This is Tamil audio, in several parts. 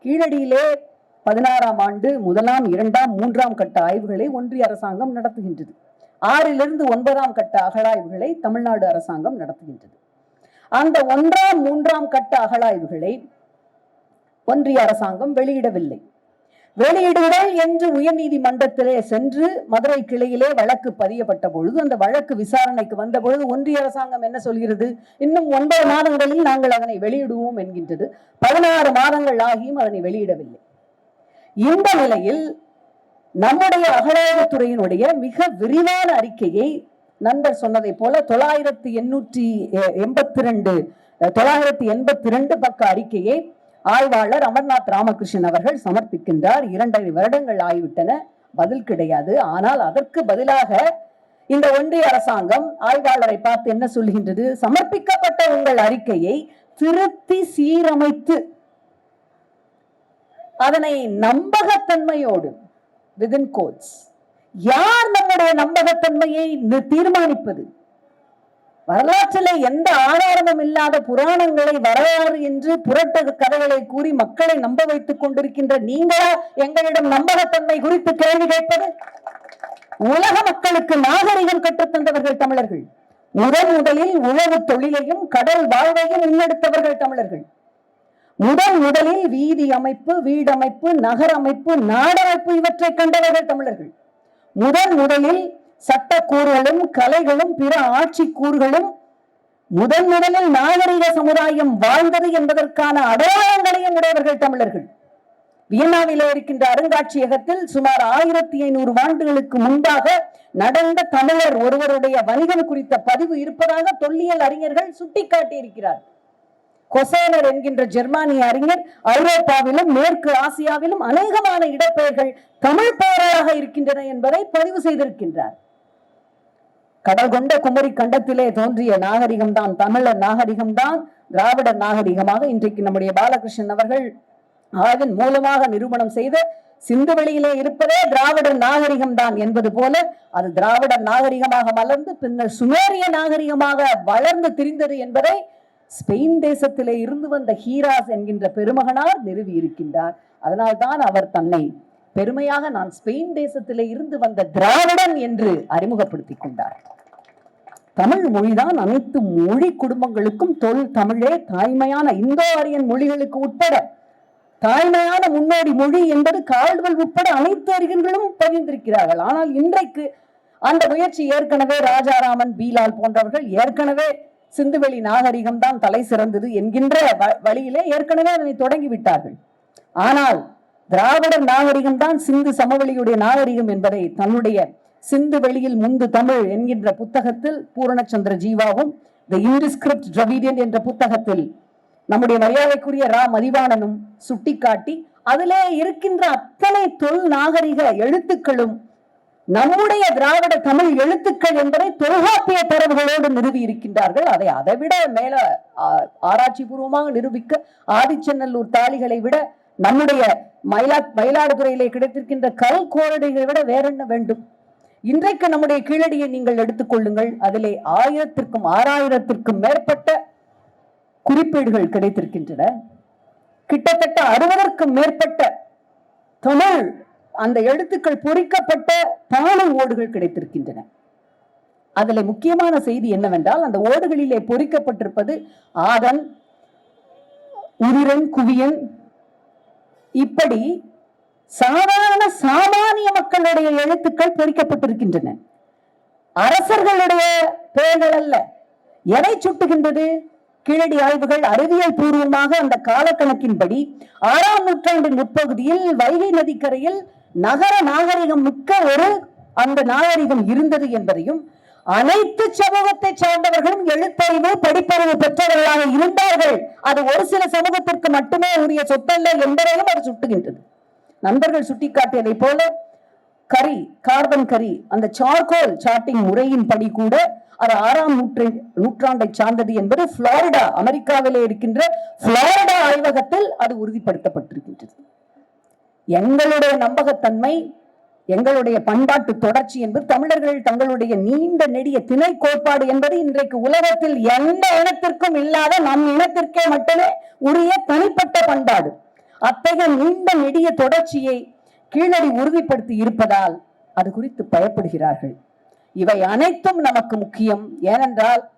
கீழடியிலே 16ஆம் ஆண்டு 1ஆம் 2ஆம் 3ஆம் கட்ட ஆய்வுகளை ஒன்றிய அரசாங்கம் நடத்துகின்றது. 6லிருந்து 9ஆம் கட்ட அகழாய்வுகளை தமிழ்நாடு அரசாங்கம் நடத்துகின்றது. அந்த 1ஆம் 3ஆம் கட்ட அகழாய்வுகளை ஒன்றிய அரசாங்கம் வெளியிடவில்லை. வெளியிடுங்கள் என்று உயர்நீதிமன்றத்திலே சென்று மதுரை கிளையிலே வழக்கு பதியப்பட்ட பொழுது, அந்த வழக்கு விசாரணைக்கு வந்த பொழுது ஒன்றிய அரசாங்கம் என்ன சொல்கிறது? இன்னும் 9 மாதங்களில் நாங்கள் அதனை வெளியிடுவோம் என்கின்றது. 16 மாதங்கள் ஆகியும் அதனை வெளியிடவில்லை. இந்த நிலையில் நம்முடைய அகழாய்வுத்துறையினுடைய மிக விரிவான அறிக்கையை நண்பர் சொன்னதை போல 982 பக்க அறிக்கையை ஆய்வாளர் அமர்நாத் ராமகிருஷ்ணன் அவர்கள் சமர்ப்பிக்கின்றார். 2.5 வருடங்கள் ஆய்விட்டன, பதில் கிடையாது. ஆனால் அதற்கு பதிலாக இந்த ஒன்றிய அரசாங்கம் ஆய்வாளரை பார்த்து என்ன சொல்கின்றது? சமர்ப்பிக்கப்பட்ட உங்கள் அறிக்கையை திருத்தி சீரமைத்து அதனை நம்பகத்தன்மையோடு within quotes, யார் நம்முடைய நம்பகத்தன்மையை தீர்மானிப்பது? வரலாற்றில் எந்த ஆதாரமும் இல்லாத புராணங்களை வரலாறு என்று புரட்ட கதைகளை கூறி மக்களை நம்ப வைத்துக் கொண்டிருக்கின்ற நீங்களா எங்களிடம் நம்பகத்தன்மை குறித்து கேள்வி கேட்பது? உலக மக்களுக்கு நாகரிகம் கற்றுத்தந்தவர்கள் தமிழர்கள். முதலில் உழவு தொழிலையும் கடல் வாழ்வையும் முன்னெடுத்தவர்கள் தமிழர்கள். முதலில் வீதி அமைப்பு, வீடமைப்பு, நகர் அமைப்பு, நாடமைப்பு இவற்றை கண்டவர்கள் தமிழர்கள். முதலில் சட்டக்கூறுகளும் கலைகளும் பிற ஆட்சி கூறுகளும் முதலில் நாகரிக சமுதாயம் வாழ்ந்தது என்பதற்கான அடையாளங்களையும் உடையவர்கள் தமிழர்கள். வியன்னாவிலே இருக்கின்ற அருங்காட்சியகத்தில் சுமார் 1500 ஆண்டுகளுக்கு முன்பாக நடந்த தமிழர் ஒருவருடைய வணிகம் குறித்த பதிவு இருப்பதாக தொல்லியல் அறிஞர்கள் சுட்டிக்காட்டியிருக்கிறார். கொசேனர் என்கின்ற ஜெர்மானிய அறிஞர் ஐரோப்பாவிலும் மேற்கு ஆசியாவிலும் அநேகமான இடப்பெயர்கள் தமிழ் பெயராக இருக்கின்றன என்பதை பதிவு செய்திருக்கின்றார். கடல் கொண்ட குமரி கண்டத்திலே தோன்றிய நாகரிகம்தான் தமிழர் நாகரிகம்தான் திராவிடர் நாகரிகமாக இன்றைக்கு நம்முடைய பாலகிருஷ்ணன் அவர்கள் ஆய்வின் மூலமாக நிரூபணம் செய்த சிந்துவெளியிலே இருப்பதே திராவிடர் நாகரிகம் தான் என்பது போல அது திராவிடர் நாகரிகமாக மலர்ந்து பின்னர் சுமேரிய நாகரிகமாக வளர்ந்து திரிந்தது என்பதை ஸ்பெயின் தேசத்திலே இருந்து வந்த ஹீராஸ் என்கின்ற பெருமகனார் நிறுவி இருக்கின்றார். அதனால்தான் அவர் தன்னை பெருமையாக நான் ஸ்பெயின் தேசத்திலே இருந்து வந்த திராவிடன் என்று அறிமுகப்படுத்திக் கொண்டார். தமிழ் மொழிதான் அனைத்து மொழி குடும்பங்களுக்கும் தமிழே தாய்மையான இந்தோ ஆரியன் மொழிகளுக்கு உட்பட தாய்மையான முன்னோடி மொழி என்பது கால்டுவெல் உட்பட அனைத்து அறிஞர்களும் பதிந்திருக்கிறார்கள். ஆனால் இன்றைக்கு அந்த முயற்சி ஏற்கனவே ராஜாராமன், பீலால் போன்றவர்கள் ஏற்கனவே சிந்துவெளி நாகரிகம் தான் தலை சிறந்தது என்கின்ற வழியிலே ஏற்கனவே அதனை தொடங்கிவிட்டார்கள். ஆனால் திராவிடர் நாகரிகம் தான் சிந்து சமவெளியுடைய நாகரிகம் என்பதை தன்னுடைய சிந்து வெளியில் முந்து தமிழ் என்கின்ற புத்தகத்தில் பூரணச்சந்திர ஜீவாவும் தி இன்டிஸ்கிரிப்ட் டிராவிடியன் என்ற புத்தகத்தில் நம்முடைய மரியாதைக்குரிய ரா மதிவாணனும் சுட்டிக்காட்டி அதிலே இருக்கின்ற அத்தனை தொல் நாகரிக எழுத்துக்களும் நம்முடைய திராவிட தமிழ் எழுத்துக்கள் என்பதை தொல்காப்பிய தரவுகளோடு நிறுவி இருக்கின்றார்கள். அதை விட மேல ஆராய்ச்சி பூர்வமாக நிரூபிக்க ஆதிச்சநல்லூர் தாளிகளை விட நம்முடைய மயிலாடுதுறையிலே கிடைத்திருக்கின்ற கல் கோரடைகளை விட வேற என்ன வேண்டும்? இன்றைக்கு நம்முடைய கீழடியை நீங்கள் எடுத்துக்கொள்ளுங்கள். அதிலே 1000க்கும் 6000க்கும் மேற்பட்ட குறிப்பீடுகள் கிடைத்திருக்கின்றன. கிட்டத்தட்ட 60க்கும் மேற்பட்ட தமிழ் அந்த எழுத்துக்கள் பொறிக்கப்பட்ட பானை ஓடுகள் கிடைத்திருக்கின்றன. அதுல முக்கியமான செய்தி என்னவென்றால், அந்த ஓடுகளிலே பொறிக்கப்பட்டிருப்பது ஆதன், உதிரன், குவியன், இப்படி சாதாரண சாமானிய மக்களுடைய எழுத்துக்கள் பொறிக்கப்பட்டிருக்கின்றன. அரசர்களுடைய பெயர்கள் அல்ல. எதை சுட்டுகின்றது? கீழடி ஆய்வுகள் அறிவியல் பூர்வமாக அந்த காலக்கணக்கின்படி 6ஆம் நூற்றாண்டின் முற்பகுதியில் வைகை நதிக்கரையில் நகர நாகரிகம் மிக்க ஒரு அந்த நாகரிகம் இருந்தது என்பதையும் அனைத்து சமூகத்தை சார்ந்தவர்களும் எழுத்தறிவு படிப்பறிவு பெற்றவர்களாக இருந்தார்கள், அது ஒரு சில சமூகத்திற்கு மட்டுமே உரிய சொத்தல்ல என்பதையும் அது சுட்டுகின்றது. நண்பர்கள் சுட்டிக்காட்டியதை போல கார்பன் கரி அந்த சார்கோல் சார்ட்டிங் முறையின் படி கூட அது 6ஆம் நூற்றாண்டை சார்ந்தது என்பது புளோரிடா, அமெரிக்காவிலே இருக்கின்ற புளோரிடா ஆய்வகத்தில் அது உறுதிப்படுத்தப்பட்டிருக்கின்றது. எங்களுடைய நம்பகத்தன்மை, எங்களுடைய பண்பாட்டு தொடர்ச்சி என்பது தமிழர்கள் தங்களுடைய நீண்ட நெடிய திணை கோட்பாடு என்பது இன்றைக்கு உலகத்தில் எந்த இனத்திற்கும் இல்லாத நம் இனத்திற்கே மட்டுமே உரிய தனிப்பட்ட பண்பாடு. அத்தகைய நீண்ட நெடிய தொடர்ச்சியை கீழடி உறுதிப்படுத்தி இருப்பதால் அது குறித்து பயப்படுகிறார்கள். இவை அனைத்தும் நமக்கு முக்கியம். ஏனென்றால்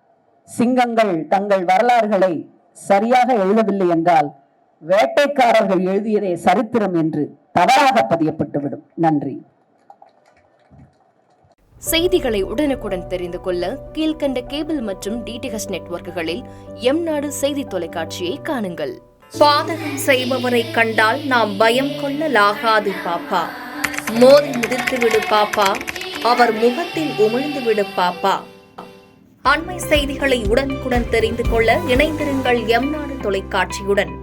சிங்கங்கள் தங்கள் வரலாறுகளை சரியாக எழுதவில்லை என்றால் வேட்டைக்காரர்கள் எழுதியதே சரித்திரம் என்று தவறாக பதியப்பட்டுவிடும். நன்றி. செய்திகளை உடனுக்குடன் தெரிந்து கொள்ள கீழ்கண்ட கேபிள் மற்றும் டிடிஹெச் நெட்வொர்க்குகளில் எம்நாடு செய்தி தொலைக்காட்சியை காணுங்கள். பாதகம் செய்பவரை கண்டால் நாம் பயம் கொள்ளலாகாது பாப்பா. மோதி மிதித்து விடு பாப்பா, அவர் முகத்தில் உமிழ்ந்து விடு பாப்பா. அண்மை செய்திகளை உடனுக்குடன் தெரிந்து கொள்ள இணைந்திருங்கள் எம்நாடு தொலைக்காட்சியுடன்.